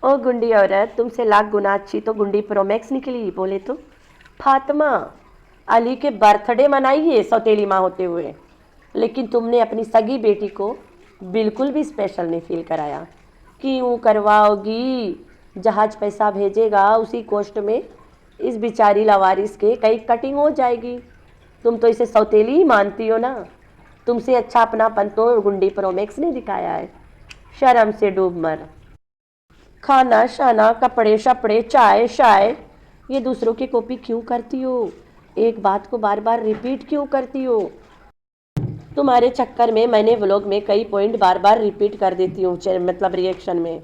ओ गुंडी औरत, तुमसे लाख गुना अच्छी तो गुंडी प्रोमैक्स निकली बोले तो। फातिमा, अली के बर्थडे मनाइए सौतेली माँ होते हुए, लेकिन तुमने अपनी सगी बेटी को बिल्कुल भी स्पेशल नहीं फील कराया। क्यों करवाओगी? जहाज पैसा भेजेगा उसी कोस्ट में इस बेचारी लवारिस के कई कटिंग हो जाएगी। तुम तो इसे सौतेली ही मानती हो ना। तुमसे अच्छा अपनापन तो गुंडी प्रोमैक्स ने दिखाया है। शर्म से डूब मर। खाना शाना कपड़े शपड़े चाय शाय ये दूसरों की कॉपी क्यों करती हो? एक बात को बार बार रिपीट क्यों करती हो? तुम्हारे चक्कर में मैंने व्लॉग में कई पॉइंट बार बार रिपीट कर देती हूँ, मतलब रिएक्शन में,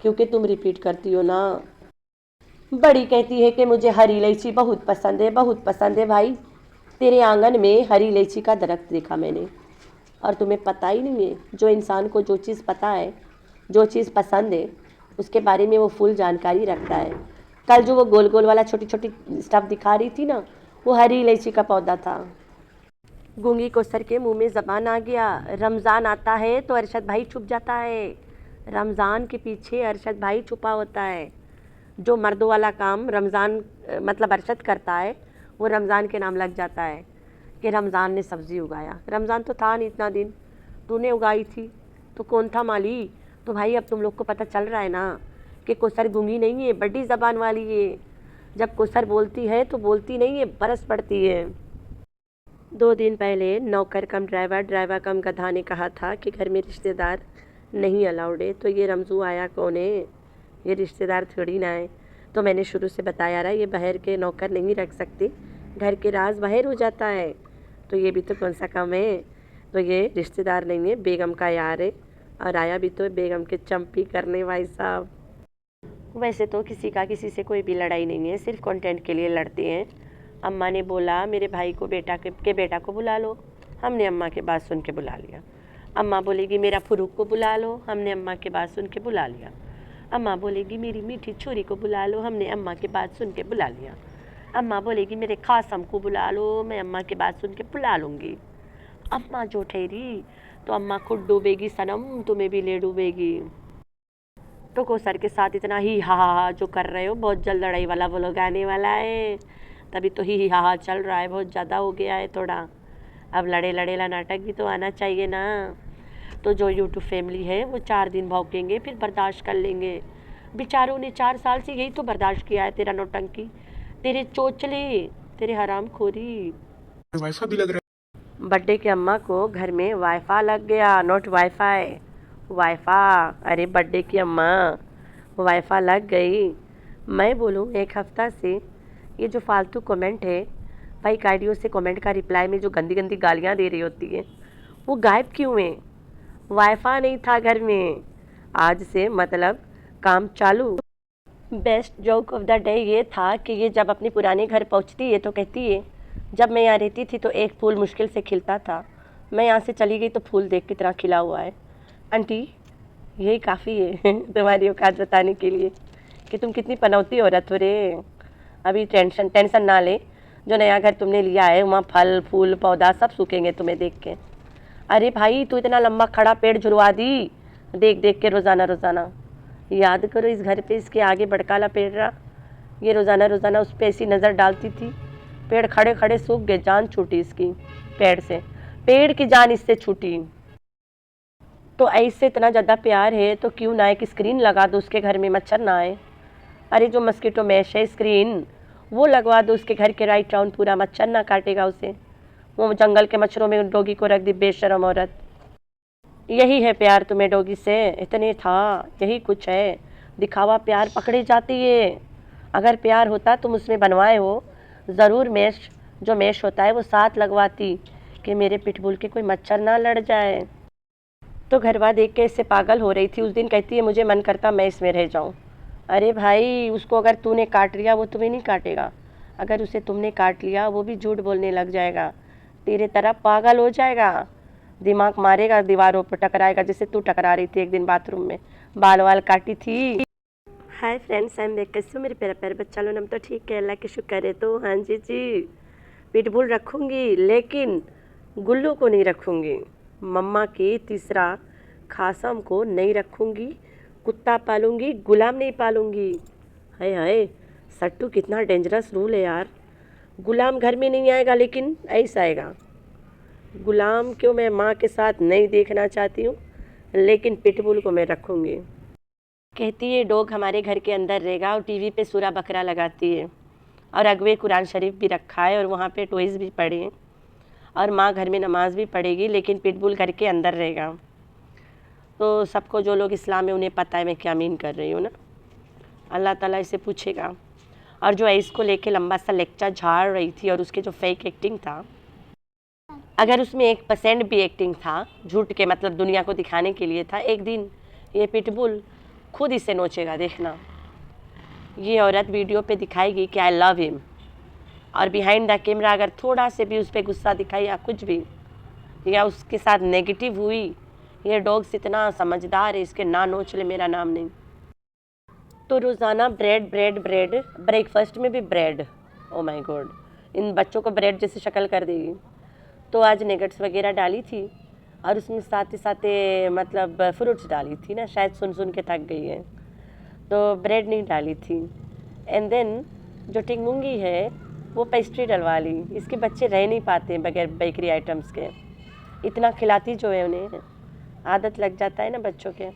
क्योंकि तुम रिपीट करती हो ना। बड़ी कहती है कि मुझे हरी इलायची बहुत पसंद है, बहुत पसंद है। भाई, तेरे आंगन में हरी इलायची का दरख्त देखा मैंने, और तुम्हें पता ही नहीं है। जो इंसान को जो चीज़ पता है, जो चीज़ पसंद है, उसके बारे में वो फुल जानकारी रखता है। कल जो वो गोल गोल वाला छोटी छोटी स्टफ दिखा रही थी ना, वो हरी इलायची का पौधा था। गूंगी को सर के मुंह में ज़बान आ गया। रमज़ान आता है तो अरशद भाई छुप जाता है। रमज़ान के पीछे अरशद भाई छुपा होता है। जो मर्दों वाला काम रमज़ान मतलब अरशद करता है, वो रमज़ान के नाम लग जाता है कि रमज़ान ने सब्ज़ी उगाया। रमज़ान तो था नहीं इतना दिन, तूने उगाई थी तो कौन था माली? तो भाई अब तुम लोग को पता चल रहा है ना कि कोसर गूंगी नहीं है, बड़ी ज़बान वाली है। जब कोसर बोलती है तो बोलती नहीं है, बरस पड़ती है। 2 दिन पहले नौकर कम ड्राइवर, ड्राइवर कम गधा ने कहा था कि घर में रिश्तेदार नहीं अलाउड है, तो ये रमज़ू आया कौन है? ये रिश्तेदार थोड़ी ना है। तो मैंने शुरू से बताया रहा, ये बाहर के नौकर नहीं रख सकते, घर के राज बाहर हो जाता है। तो ये भी तो कौन सा काम है? तो ये रिश्तेदार नहीं है, बेगम का यार है, और आया भी तो बेगम के चंपी करने भाई साहब। वैसे तो किसी का किसी से कोई भी लड़ाई नहीं है, सिर्फ कंटेंट के लिए लड़ते हैं। अम्मा ने बोला मेरे भाई को बेटा को बुला लो, हमने अम्मा की बात सुन के बुला लिया। अम्मा बोलेगी मेरा फुरूक को बुला लो, हमने अम्मा की बात सुन के बुला लिया। अम्मा बोलेगी मेरी मीठी छोरी को बुला लो, हमने अम्मा की बात सुन के बुला लिया। अम्मा बोलेगी मेरे खासम को बुला लो, मैं अम्मा की बात सुन के बुला लूँगी। अम्मा जो ठहरी तो अम्मा खुद डूबेगी सनम, तुम्हें भी ले डूबेगी। तो कोसर के साथ इतना ही हा हा जो कर रहे हो, बहुत जल्द लड़ाई वाला वो लोग आने वाला है। तभी तो ही हा हा चल रहा है, बहुत ज़्यादा हो गया है थोड़ा। अब लड़े लड़ेला नाटक भी तो आना चाहिए ना। तो जो यूट्यूब फैमिली है वो 4 दिन भौंकेंगे, फिर बर्दाश्त कर लेंगे। बेचारों ने 4 साल से यही तो बर्दाश्त किया है, तेरा नौटंकी, तेरे चोचले, तेरे हराम खोरी। वाईफाई भी लग रहा बर्थडे के अम्मा को घर में वाईफाई लग गया, नॉट वाईफाई, वाईफाई। अरे बर्थडे की अम्मा, वाईफाई लग गई। मैं बोलूँ एक हफ्ता से ये जो फालतू कमेंट है, फेक आईडियों से कमेंट का रिप्लाई में जो गंदी गंदी गालियाँ दे रही होती है, वो गायब क्यों है? वाईफाई नहीं था घर में। आज से मतलब काम चालू। Best joke of the day ये था कि ये जब अपने पुराने घर पहुंचती है तो कहती है जब मैं यहाँ रहती थी तो एक फूल मुश्किल से खिलता था, मैं यहाँ से चली गई तो फूल देख कितना खिला हुआ है। आंटी, यही काफ़ी है तुम्हारी औकात बताने के लिए कि तुम कितनी पनौती औरत हो रे। अभी टेंशन ना ले, जो नया घर तुमने लिया है वहाँ फल फूल पौधा सब सूखेंगे तुम्हें देख के। अरे भाई, तू इतना लंबा खड़ा पेड़ झुलवा दी देख देख के रोज़ाना रोज़ाना। याद करो इस घर पे इसके आगे बड़काला पेड़ रहा, ये रोज़ाना रोज़ाना उस पर ऐसी नज़र डालती थी, पेड़ खड़े खड़े सूख गए, जान छूटी इसकी पेड़ से, पेड़ की जान इससे छूटी। तो ऐसे इतना ज़्यादा प्यार है तो क्यों ना एक स्क्रीन लगा दो उसके घर में, मच्छर ना आए। अरे जो मस्कीटो मैश है स्क्रीन, वो लगवा दो उसके घर के राइट राउंड, पूरा मच्छर ना काटेगा उसे। वो जंगल के मच्छरों में डॉगी को रख दी, बेशरम औरत। यही है प्यार तुम्हें डॉगी से, इतने था, यही कुछ है। दिखावा प्यार पकड़े जाती है। अगर प्यार होता तुम उसमें बनवाए हो, ज़रूर मैश, जो मैश होता है वो साथ लगवाती कि मेरे पिटबुल के कोई मच्छर ना लड़ जाए। तो घरवा देख के इससे पागल हो रही थी। उस दिन कहती है मुझे मन करता मैं इसमें रह जाऊं। अरे भाई, उसको अगर तूने काट लिया वो तुम्हें नहीं काटेगा, अगर उसे तुमने काट लिया वो भी झूठ बोलने लग जाएगा, तेरे तरह पागल हो जाएगा, दिमाग मारेगा, दीवारों पर टकराएगा जैसे तू टकरा रही थी एक दिन बाथरूम में, बाल वाल काटी थी। Hi friends, I am back. कैसे हो मेरे प्यारा प्यारे बच्चा लोग? हम तो ठीक है, अल्लाह के शुक्र है। तो हाँ जी, पिटबुल रखूँगी लेकिन गुल्लू को नहीं रखूँगी, मम्मा की तीसरा खासम को नहीं रखूँगी, कुत्ता पालूंगी, गुलाम नहीं पालूंगी। हाय हाय, सट्टू कितना डेंजरस रूल है यार। गुलाम घर में नहीं आएगा, लेकिन ऐसा आएगा। गुलाम क्यों मैं माँ के साथ नहीं देखना चाहती हूँ, लेकिन पिटबुल को मैं रखूँगी। कहती है डॉग हमारे घर के अंदर रहेगा, और टीवी पे सूरा बकरा लगाती है, और अगवे कुरान शरीफ भी रखा है, और वहाँ पे टॉयज़ भी पड़े हैं, और माँ घर में नमाज भी पढ़ेगी, लेकिन पिटबुल घर के अंदर रहेगा। तो सबको, जो लोग इस्लाम में, उन्हें पता है मैं क्या मीन कर रही हूँ ना। अल्लाह ताला इसे पूछेगा। और जो इसको लेके लंबा सा लेक्चर झाड़ रही थी, और उसके जो फेक एक्टिंग था, अगर उसमें 1% भी एक्टिंग था, झूठ के मतलब दुनिया को दिखाने के लिए था, एक दिन ये पिटबुल खुद इसे नोचेगा, देखना। ये औरत वीडियो पे दिखाएगी कि आई लव हिम, और बिहाइंड द कैमरा अगर थोड़ा से भी उस पर गुस्सा दिखाई या कुछ भी, या उसके साथ नेगेटिव हुई, ये डॉग्स इतना समझदार है, इसके ना नोच ले मेरा नाम नहीं। तो रोज़ाना ब्रेड ब्रेड ब्रेड, ब्रेकफास्ट में भी ब्रेड। ओ माय गॉड, इन बच्चों को ब्रेड जैसी शक्ल कर देगी। तो आज नेगेट्स वगैरह डाली थी, और उसमें साथ ही साथ मतलब फ्रूट्स डाली थी ना, शायद सुन सुन के थक गई है, तो ब्रेड नहीं डाली थी। एंड देन जो टिंगमुंगी है वो पेस्ट्री डलवा ली। इसके बच्चे रह नहीं पाते हैं बगैर बेकरी आइटम्स के, इतना खिलाती जो है उन्हें, आदत लग जाता है ना बच्चों के।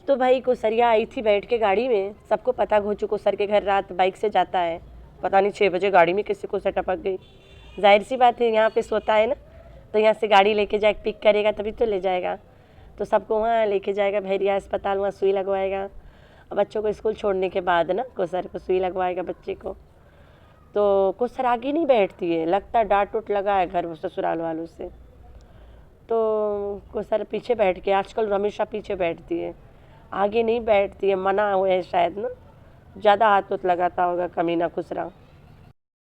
तो भाई कोसरिया आई थी बैठ के गाड़ी में, सबको पता घोचू कोसर के घर रात बाइक से जाता है, पता नहीं 6 बजे गाड़ी में किसी को से टपक गई। जाहिर सी बात है, यहाँ पे सोता है ना, तो यहाँ से गाड़ी लेके जाए, पिक करेगा तभी तो ले जाएगा, तो सबको वहाँ लेके जाएगा भैरिया अस्पताल, वहाँ सुई लगवाएगा। बच्चों को स्कूल छोड़ने के बाद ना कोसर को सुई लगवाएगा बच्चे को। तो कोसर आगे नहीं बैठती है, लगता है डांट उट लगा है घर ससुराल वालों से, तो कोसर पीछे बैठ के, आजकल हमेशा पीछे बैठती है, आगे नहीं बैठती है, मना हुआ है शायद ना, ज़्यादा हाथ उत लगाता होगा कमीना खुसरा।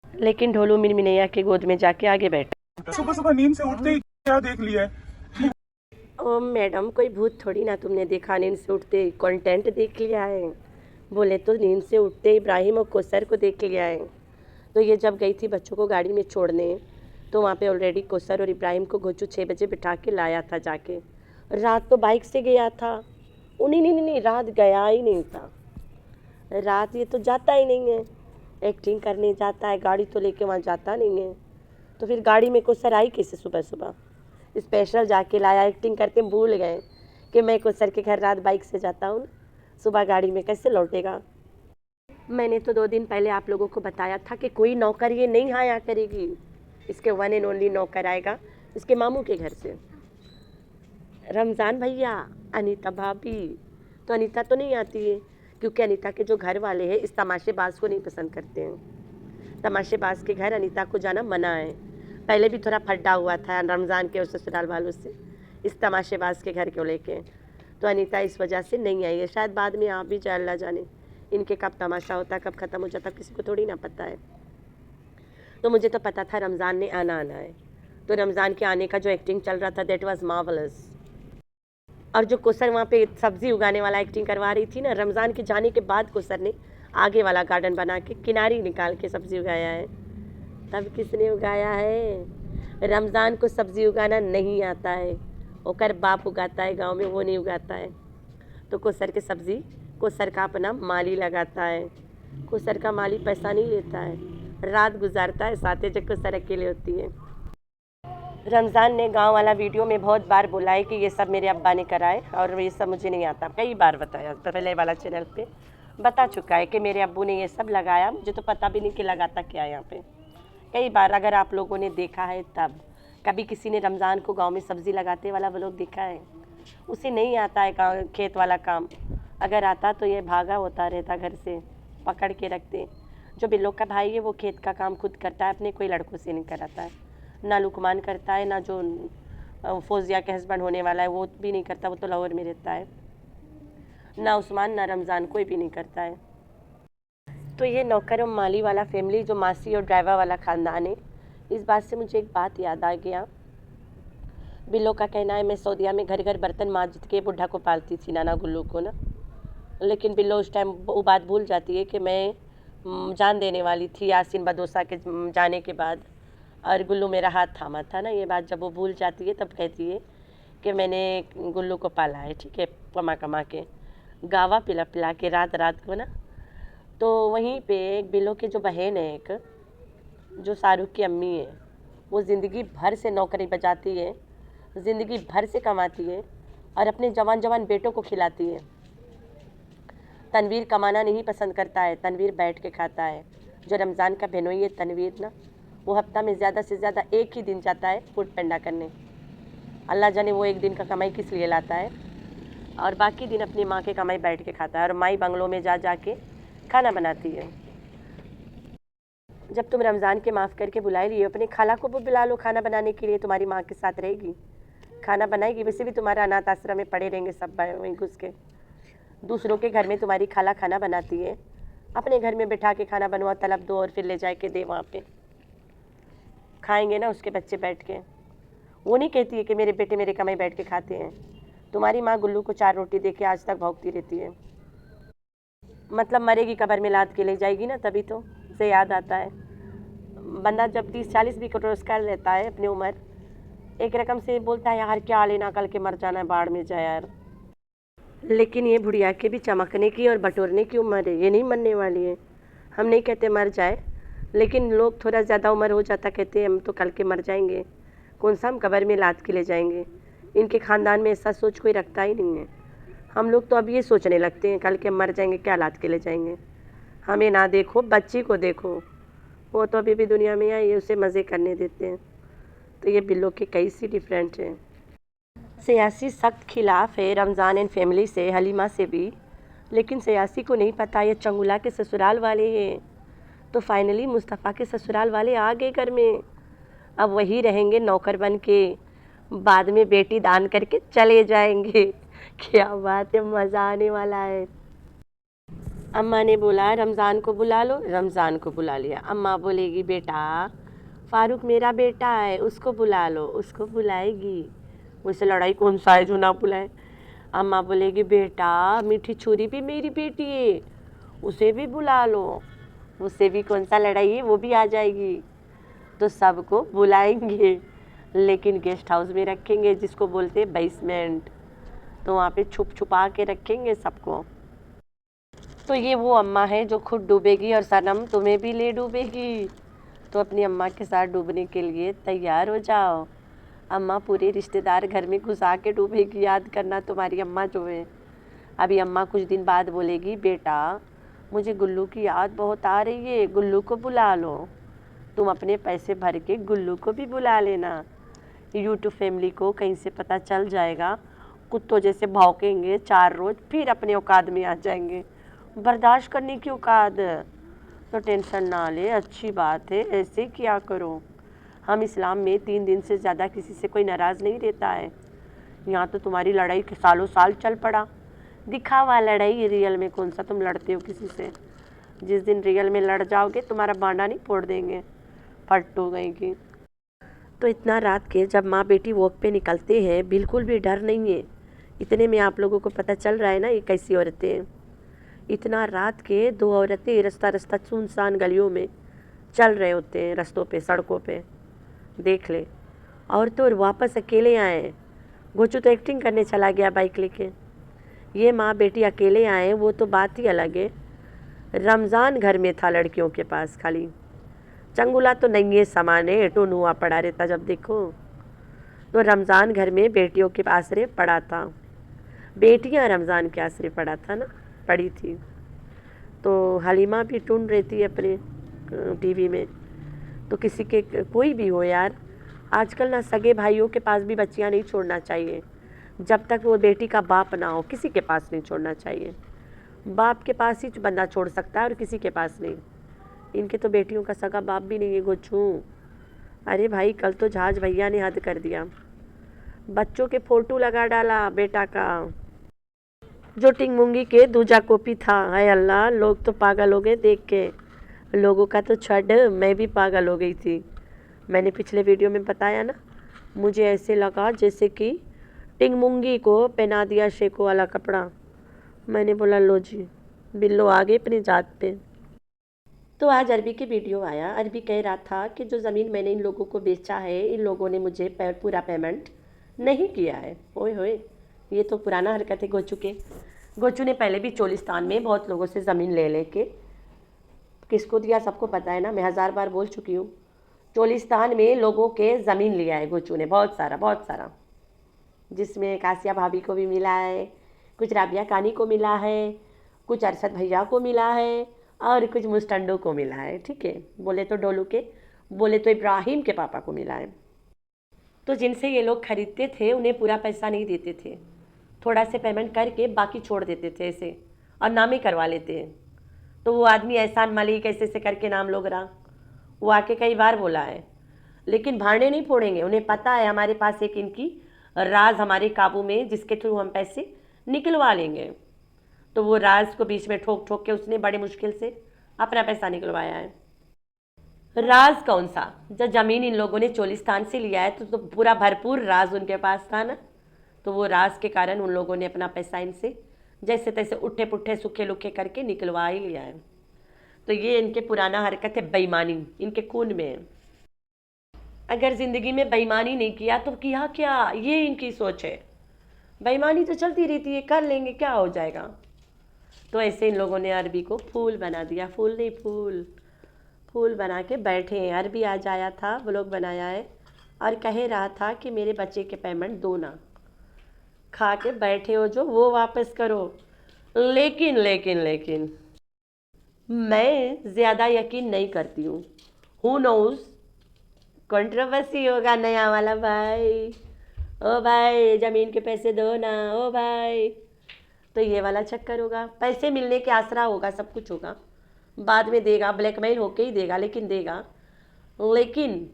लेकिन ढोलू मिनमिनैया के गोद में जाके आगे बैठा। सुबह सुबह नींद से उठते ही क्या देख लिया है? ओ मैडम, कोई भूत थोड़ी ना तुमने देखा, नींद से उठते कंटेंट देख लिया है। बोले तो नींद से उठते इब्राहिम और कोसर को देख लिया है। तो ये जब गई थी बच्चों को गाड़ी में छोड़ने, तो वहाँ पे ऑलरेडी कोसर और इब्राहिम को घोचू 6 बजे बिठा के लाया था जाके। रात तो बाइक से गया था, उन्हीं नहीं, रात गया ही नहीं था। रात ये तो जाता ही नहीं है, एक्टिंग करने जाता है, गाड़ी तो लेके वहाँ जाता नहीं है। तो फिर गाड़ी में कोसर आई कैसे सुबह सुबह, स्पेशल जाके लाया। एक्टिंग करते भूल गए कि मैं कोसर के घर रात बाइक से जाता हूँ, सुबह गाड़ी में कैसे लौटेगा। मैंने तो 2 दिन पहले आप लोगों को बताया था कि कोई नौकर ये नहीं आया करेगी, इसके वन एंड ओनली नौकर आएगा इसके मामू के घर से, रमज़ान भैया, अनीता भाभी। तो अनीता तो नहीं आती है, क्योंकि अनीता के जो घर वाले हैं इस तमाशेबाज को नहीं पसंद करते हैं। तमाशेबाज के घर अनीता को जाना मना है। पहले भी थोड़ा फड्डा हुआ था रमज़ान के और ससुराल वालों से इस तमाशेबाज के घर को लेके, तो अनीता इस वजह से नहीं आई है। शायद बाद में आप भी जाए, अल्लाह जाने इनके कब तमाशा होता, कब ख़त्म हो जाता, किसी को थोड़ी ना पता है। तो मुझे तो पता था रमज़ान ने आना है, तो रमज़ान के आने का जो एक्टिंग चल रहा था दैट वाज मार्वलस। और जो कोसर वहाँ पे सब्ज़ी उगाने वाला एक्टिंग करवा रही थी ना, रमज़ान के जाने के बाद कोसर ने आगे वाला गार्डन बना के किनारी निकाल के सब्ज़ी उगाया है। तब किसने उगाया है? रमज़ान को सब्ज़ी उगाना नहीं आता है, ओकर बाप उगाता है गांव में, वो नहीं उगाता है। तो कोसर के सब्ज़ी कोसर का अपना माली लगाता है। कोसर का माली पैसा नहीं लेता है, रात गुजारता है साथ, जब कोसर अकेले होती है। रमज़ान ने गांव वाला वीडियो में बहुत बार बोला है कि ये सब मेरे अब्बा ने कराए और ये सब मुझे नहीं आता। कई बार बताया, पहले वाला चैनल पे बता चुका है कि मेरे अब्बू ने ये सब लगाया, मुझे तो पता भी नहीं कि लगाता क्या है यहाँ पे। कई बार अगर आप लोगों ने देखा है तब, कभी किसी ने रमज़ान को गांव में सब्ज़ी लगाते वाला व्लॉग देखा है? उसे नहीं आता है गाँव खेत वाला काम, अगर आता तो ये भागा होता रहता घर से, पकड़ के रखते। जो बिल्लो का भाई है वो खेत का काम खुद करता है, अपने कोई लड़कों से नहीं कराता है। ना लुकमान करता है, ना जो फौजिया के हस्बैंड होने वाला है वो भी नहीं करता, वो तो लाहौर में रहता है। ना उस्मान ना रमज़ान, कोई भी नहीं करता है। तो ये नौकर और माली वाला फैमिली, जो मासी और ड्राइवर वाला ख़ानदान है, इस बात से मुझे एक बात याद आ गया। बिल्लो का कहना है मैं सऊदीया में घर घर बर्तन मांज के बुढ़ा को पालती थी, नाना गुल्लू को ना, लेकिन बिल्लो उस टाइम वो बात भूल जाती है कि मैं जान देने वाली थी यासीन बदोसा के जाने के बाद, और गुल्लू मेरा हाथ थामा था ना। ये बात जब वो भूल जाती है तब कहती है कि मैंने गुल्लू को पाला है, ठीक है, कमा कमा के। गावा पिला पिला के रात रात को ना। तो वहीं पे एक बिल्लो की जो बहन है, एक जो शाहरुख की अम्मी है, वो ज़िंदगी भर से नौकरी बजाती है, ज़िंदगी भर से कमाती है और अपने जवान जवान बेटों को खिलाती है। तनवीर कमाना नहीं पसंद करता है, तनवीर बैठ के खाता है। जो रमज़ान का बहनोई है तनवीर ना, वो हफ्ता में ज़्यादा से ज़्यादा एक ही दिन जाता है फूड पेंडा करने। अल्लाह जाने वो एक दिन का कमाई किस लिए लाता है, और बाकी दिन अपनी माँ के कमाई बैठ के खाता है और माई बंगलों में जा जा के खाना बनाती है। जब तुम रमज़ान के माफ़ करके बुला लिए, अपने खाला को भी बुला लो खाना बनाने के लिए, तुम्हारी माँ के साथ रहेगी, खाना बनाएगी। वैसे भी तुम्हारा अनाथ आश्रम में पड़े रहेंगे सब वहीं घुस के। दूसरों के घर में तुम्हारी खाला खाना बनाती है, अपने घर में बैठा के खाना बनवा, तलब दो और फिर ले जा के दे, वहाँ पे खाएंगे ना उसके बच्चे बैठ के। वो नहीं कहती है कि मेरे बेटे मेरे कमाई बैठ के खाते हैं। तुम्हारी माँ गुल्लू को 4 रोटी दे के आज तक भौंकती रहती है। मतलब मरेगी कब्र में लाद के ले जाएगी ना, तभी तो से याद आता है। बंदा जब 30-40 भी क्रॉस कर लेता है अपनी उम्र, एक रकम से बोलता है यार क्या लेना, कल के मर जाना है, बाढ़ में जाए यार। लेकिन ये बुढ़िया के भी चमकने की और बटोरने की उम्र है, ये नहीं मरने वाली है। हम नहीं कहते मर जाए, लेकिन लोग थोड़ा ज़्यादा उम्र हो जाता कहते हैं हम तो कल के मर जाएंगे, कौन सा हम कब्र में लाद के ले जाएंगे। इनके ख़ानदान में ऐसा सोच कोई रखता ही नहीं है। हम लोग तो अब ये सोचने लगते हैं कल के मर जाएंगे, क्या लाद के ले जाएंगे। हमें ना देखो, बच्ची को देखो, वो तो अभी भी दुनिया में आई है, उसे मज़े करने देते हैं। तो ये बिल्लो के कई सी डिफरेंट हैं। सियासी सख्त खिलाफ है रमज़ान एंड फैमिली से, हलीमा से भी, लेकिन सियासी को नहीं पता ये चंगुला के ससुराल वाले हैं। तो फाइनली मुस्तफ़ा के ससुराल वाले आ गए घर में, अब वही रहेंगे नौकर बन के, बाद में बेटी दान करके चले जाएंगे। क्या बात है, मज़ा आने वाला है। अम्मा ने बोला रमज़ान को बुला लो, रमज़ान को बुला लिया। अम्मा बोलेगी बेटा फ़ारूक मेरा बेटा है, उसको बुला लो, उसको बुलाएगी। मुझसे लड़ाई कौन सा है जो ना बुलाए। अम्मा बोलेगी बेटा मीठी छुरी भी मेरी बेटी है, उसे भी बुला लो, उससे भी कौन सा लड़ाई है, वो भी आ जाएगी। तो सबको बुलाएंगे, लेकिन गेस्ट हाउस में रखेंगे, जिसको बोलते हैं बेसमेंट। तो वहाँ पे छुप छुपा के रखेंगे सबको। तो ये वो अम्मा है जो खुद डूबेगी और सनम तुम्हें भी ले डूबेगी। तो अपनी अम्मा के साथ डूबने के लिए तैयार हो जाओ। अम्मा पूरे रिश्तेदार घर में घुसा के डूबेगी, याद करना तुम्हारी अम्मा जो है। अभी अम्मा कुछ दिन बाद बोलेगी बेटा मुझे गुल्लू की याद बहुत आ रही है, गुल्लू को बुला लो। तुम अपने पैसे भर के गुल्लू को भी बुला लेना। यूट्यूब फैमिली को कहीं से पता चल जाएगा, कुत्तों जैसे भौंकेंगे 4 रोज़, फिर अपने औकात में आ जाएंगे, बर्दाश्त करने की औकात। तो टेंशन ना ले, अच्छी बात है, ऐसे किया करो। हम इस्लाम में 3 दिन से ज़्यादा किसी से कोई नाराज़ नहीं रहता है। यहाँ तो तुम्हारी लड़ाई के सालों साल चल पड़ा, दिखावा लड़ाई, रियल में कौन सा तुम लड़ते हो किसी से। जिस दिन रियल में लड़ जाओगे तुम्हारा बांडा नहीं फोड़ देंगे, फट हो गई की। तो इतना रात के जब माँ बेटी वॉक पे निकलते हैं, बिल्कुल भी डर नहीं है। इतने में आप लोगों को पता चल रहा है ना ये कैसी औरतें हैं। इतना रात के 2 औरतें रास्ता रास्ता सुनसान गलियों में चल रहे होते हैं, रास्तों पे सड़कों पे, देख ले। और तो और वापस अकेले आए। गोचू तो एक्टिंग करने चला गया बाइक लेके। ये माँ बेटी अकेले आए, वो तो बात ही अलग है। रमज़ान घर में था लड़कियों के पास खाली, चंगुला तो नहीं है, सामान है, एटो नुआ पड़ा रहता जब देखो। तो रमज़ान घर में बेटियों के आसरे पड़ा था, बेटियां रमज़ान के आसरे पड़ा था ना, पड़ी थी। तो हलीमा भी ढूंढ रही थी अपने टीवी में। तो किसी के कोई भी हो यार, आजकल ना सगे भाइयों के पास भी बच्चियां नहीं छोड़ना चाहिए, जब तक वो बेटी का बाप ना हो, किसी के पास नहीं छोड़ना चाहिए। बाप के पास ही बंदा छोड़ सकता है और किसी के पास नहीं। इनके तो बेटियों का सगा बाप भी नहीं है गोचू। अरे भाई कल तो जहाज भैया ने हद कर दिया, बच्चों के फोटो लगा डाला बेटा का, जो टिंग मुंगी के दूजा कॉपी था। हाय अल्लाह, लोग तो पागल हो गए देख के। लोगों का तो छड़, मैं भी पागल हो गई थी। मैंने पिछले वीडियो में बताया ना, मुझे ऐसे लगा जैसे कि टिंग मुंगी को पहना दिया शेको वाला कपड़ा। मैंने बोला लो जी, बिल्लो आ गए अपनी जात पे। तो आज अरबी की वीडियो आया। अरबी कह रहा था कि जो ज़मीन मैंने इन लोगों को बेचा है, इन लोगों ने मुझे पूरा पेमेंट नहीं किया है। ओए होए, ये तो पुराना हरकत है गोचू के। गोचू ने पहले भी चोलिस्तान में बहुत लोगों से ज़मीन ले लेके, किसको दिया सबको पता है ना, मैं 1000 बार बोल चुकी हूँ। चोलिस्तान में लोगों के ज़मीन लिया है गोचू ने, बहुत सारा, जिसमें कासिया भाभी को भी मिला है, कुछ राबिया कानी को मिला है, कुछ अरशद भैया को मिला है, और कुछ मुस्टंडो को मिला है। ठीक है, बोले तो डोलू के, बोले तो इब्राहिम के पापा को मिला है। तो जिनसे ये लोग खरीदते थे उन्हें पूरा पैसा नहीं देते थे, थोड़ा से पेमेंट करके बाकी छोड़ देते थे ऐसे, और नाम ही करवा लेते हैं। तो वो आदमी एहसान मलिक ऐसे से करके नाम लोग रहा, वो आके कई बार बोला है, लेकिन भाड़े नहीं फोड़ेंगे। उन्हें पता है हमारे पास एक इनकी राज हमारे काबू में, जिसके थ्रू हम पैसे निकलवा लेंगे। तो वो राज को बीच में ठोक ठोक के उसने बड़े मुश्किल से अपना पैसा निकलवाया है। राज कौन सा, जब ज़मीन इन लोगों ने चोलिस्तान से लिया है तो पूरा भरपूर राज उनके पास था ना। तो वो राज के कारण उन लोगों ने अपना पैसा इनसे जैसे तैसे उठे पुट्ठे सूखे लुखे करके निकलवा ही लिया है। तो ये इनके पुराना हरकत है, बेईमानी इनके खून में है। अगर ज़िंदगी में बेईमानी नहीं किया तो किया क्या, ये इनकी सोच है। बेईमानी तो चलती रहती है, कर लेंगे क्या हो जाएगा। तो ऐसे इन लोगों ने अरबी को फूल बना दिया, फूल नहीं फूल बना के बैठे हैं। अरबी आज आया था, व्लॉग बनाया है और कह रहा था कि मेरे बच्चे के पेमेंट दो ना, खा के बैठे हो जो वो वापस करो। लेकिन मैं ज़्यादा यकीन नहीं करती हूँ। हु नोज़, कंट्रोवर्सी होगा नया वाला भाई, ओ भाई ज़मीन के पैसे दो ना, ओ भाई। तो ये वाला चक्कर होगा, पैसे मिलने के आसरा होगा, सब कुछ होगा, बाद में देगा, ब्लैकमेल होके ही देगा, लेकिन देगा। लेकिन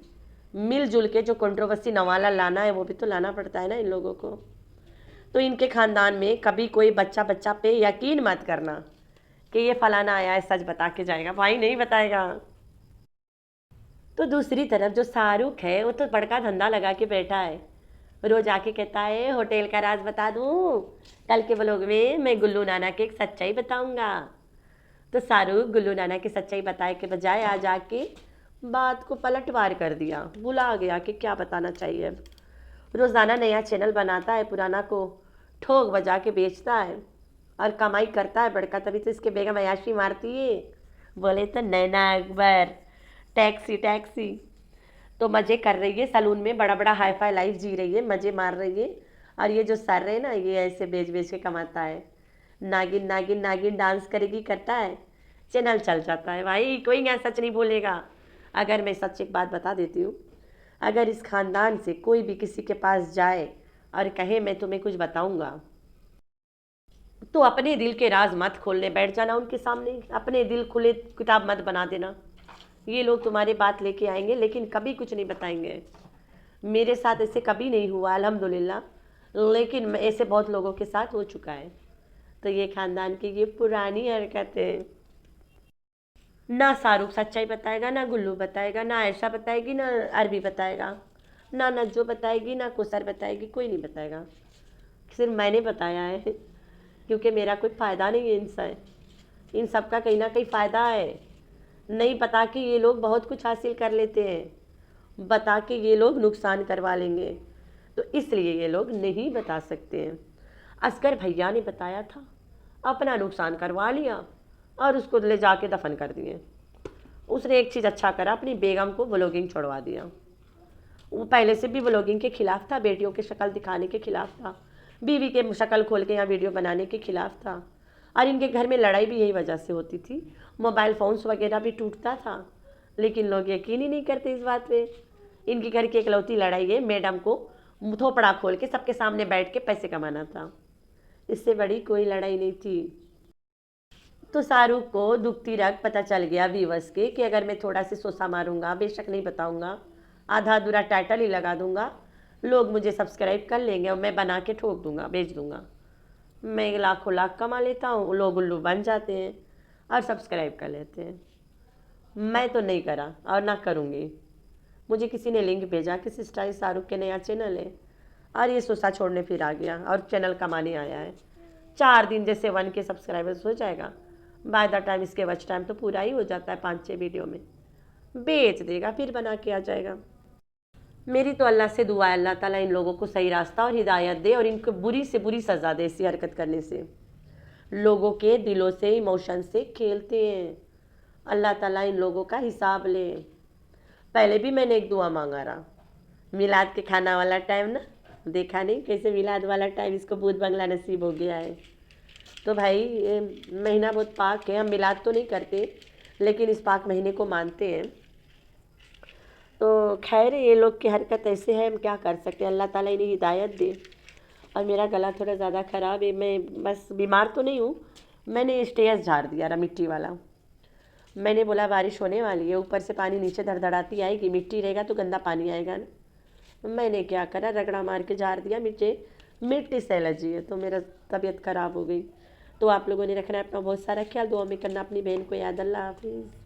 मिलजुल के जो कंट्रोवर्सी नवाला लाना है वो भी तो लाना पड़ता है ना इन लोगों को। तो इनके ख़ानदान में कभी कोई बच्चा पे यकीन मत करना कि ये फलाना आया है सच बता के जाएगा, भाई नहीं बताएगा। तो दूसरी तरफ जो शाहरुख है वो तो बड़का धंधा लगा के बैठा है, रोज आके कहता है होटल का राज बता दूँ, कल के व्लॉग में मैं गुल्लू नाना की एक सच्चाई बताऊँगा। तो शाहरुख गुल्लू नाना की सच्चाई बताए के बजाय आज आके बात को पलटवार कर दिया, भुला गया कि क्या बताना चाहिए। अब रोज़ाना नया चैनल बनाता है, पुराना को ठोक बजा के बेचता है और कमाई करता है बड़का, तभी तो इसके बेगम अयाशी मारती है। बोले तो नैना अकबर टैक्सी तो मज़े कर रही है, सलून में बड़ा बड़ा हाई फाई लाइफ जी रही है, मज़े मार रही है। और ये जो सर है ना, ये ऐसे बेच के कमाता है, नागिन डांस करेगी करता है, चैनल चल जाता है। भाई कोई यहाँ सच नहीं बोलेगा। अगर मैं सच एक बात बता देती हूँ, अगर इस ख़ानदान से कोई भी किसी के पास जाए और कहे मैं तुम्हें कुछ बताऊँगा, तो अपने दिल के राज मत खोलने बैठ जाना उनके सामने, अपने दिल खुले किताब मत बना देना। ये लोग तुम्हारी बात लेके आएंगे लेकिन कभी कुछ नहीं बताएंगे। मेरे साथ ऐसे कभी नहीं हुआ अल्हम्दुलिल्लाह, लेकिन ऐसे बहुत लोगों के साथ हो चुका है। तो ये ख़ानदान की ये पुरानी हरकत है। ना शाहरुख सच्चाई बताएगा, ना गुल्लू बताएगा, ना आयशा बताएगी, ना अरबी बताएगा, ना नज्जो बताएगी, ना कुसर बताएगी, कोई नहीं बताएगा। सिर्फ मैंने बताया है क्योंकि मेरा कोई फ़ायदा नहीं है इनसे, इन सब का कहीं ना कहीं फ़ायदा है। नहीं बता के ये लोग बहुत कुछ हासिल कर लेते हैं, बता के ये लोग नुकसान करवा लेंगे, तो इसलिए ये लोग नहीं बता सकते हैं। असगर भैया ने बताया था, अपना नुकसान करवा लिया और उसको ले जाके दफन कर दिए। उसने एक चीज़ अच्छा करा, अपनी बेगम को व्लॉगिंग छोड़वा दिया। वो पहले से भी व्लॉगिंग के खिलाफ था, बेटियों की शक्ल दिखाने के खिलाफ था, बीवी के शक्ल खोल के यहाँ वीडियो बनाने के खिलाफ था। और इनके घर में लड़ाई भी यही वजह से होती थी, मोबाइल फ़ोन्स वगैरह भी टूटता था, लेकिन लोग यकीन ही नहीं करते इस बात पे। इनके घर की इकलौती लड़ाई है मैडम को थोपड़ा खोल के सबके सामने बैठ के पैसे कमाना था, इससे बड़ी कोई लड़ाई नहीं थी। तो शाहरुख को दुखती रग पता चल गया व्यूअर्स के कि अगर मैं थोड़ा सा सोसा मारूंगा, बेशक नहीं बताऊंगा, आधा अधूरा टाइटल ही लगा दूंगा, लोग मुझे सब्सक्राइब कर लेंगे और मैं बना के ठोक दूंगा, बेच दूंगा। मैं लाखों लाख कमा लेता हूँ, लोग उल्लू बन जाते हैं और सब्सक्राइब कर लेते हैं। मैं तो नहीं करा और ना करूँगी। मुझे किसी ने लिंक भेजा कि सिस्टर शाहरुख के नया चैनल है, और ये सोसा छोड़ने फिर आ गया और चैनल कमाने आया है। 4 दिन जैसे 1 के सब्सक्राइबर्स हो जाएगा, बाय द टाइम इसके वॉच टाइम तो पूरा ही हो जाता है 5-6 वीडियो में, बेच देगा फिर बना के आ जाएगा। मेरी तो अल्लाह से दुआ है, अल्लाह ताला इन लोगों को सही रास्ता और हिदायत दे और इनको बुरी से बुरी सज़ा दे इसी हरकत करने से। लोगों के दिलों से, इमोशन से खेलते हैं। अल्लाह ताला इन लोगों का हिसाब ले। पहले भी मैंने एक दुआ मांगा रहा, मिलाद के खाना वाला टाइम ना, देखा नहीं कैसे मिलाद वाला टाइम इसको भूत बंगला नसीब हो गया है। तो भाई ये महीना बहुत पाक है, हम मिलाद तो नहीं करते लेकिन इस पाक महीने को मानते हैं। तो खैर ये लोग की हरकत ऐसे है, हम क्या कर सकते हैं, अल्लाह ताला इन्हें हिदायत दे। और मेरा गला थोड़ा ज़्यादा ख़राब है, मैं बस बीमार तो नहीं हूँ, मैंने स्टेयर्स झाड़ दिया रहा मिट्टी वाला। मैंने बोला बारिश होने वाली है, ऊपर से पानी नीचे धड़धड़ाती आएगी, मिट्टी रहेगा तो गंदा पानी आएगा ना। मैंने क्या करा, रगड़ा मार के झाड़ दिया। मुझे मिट्टी से एलर्जी है तो मेरा तबीयत ख़राब हो गई। तो आप लोगों ने रखना है अपना बहुत सारा ख्याल, दुआ में करना अपनी बहन को याद। अल्लाह हाफिज़।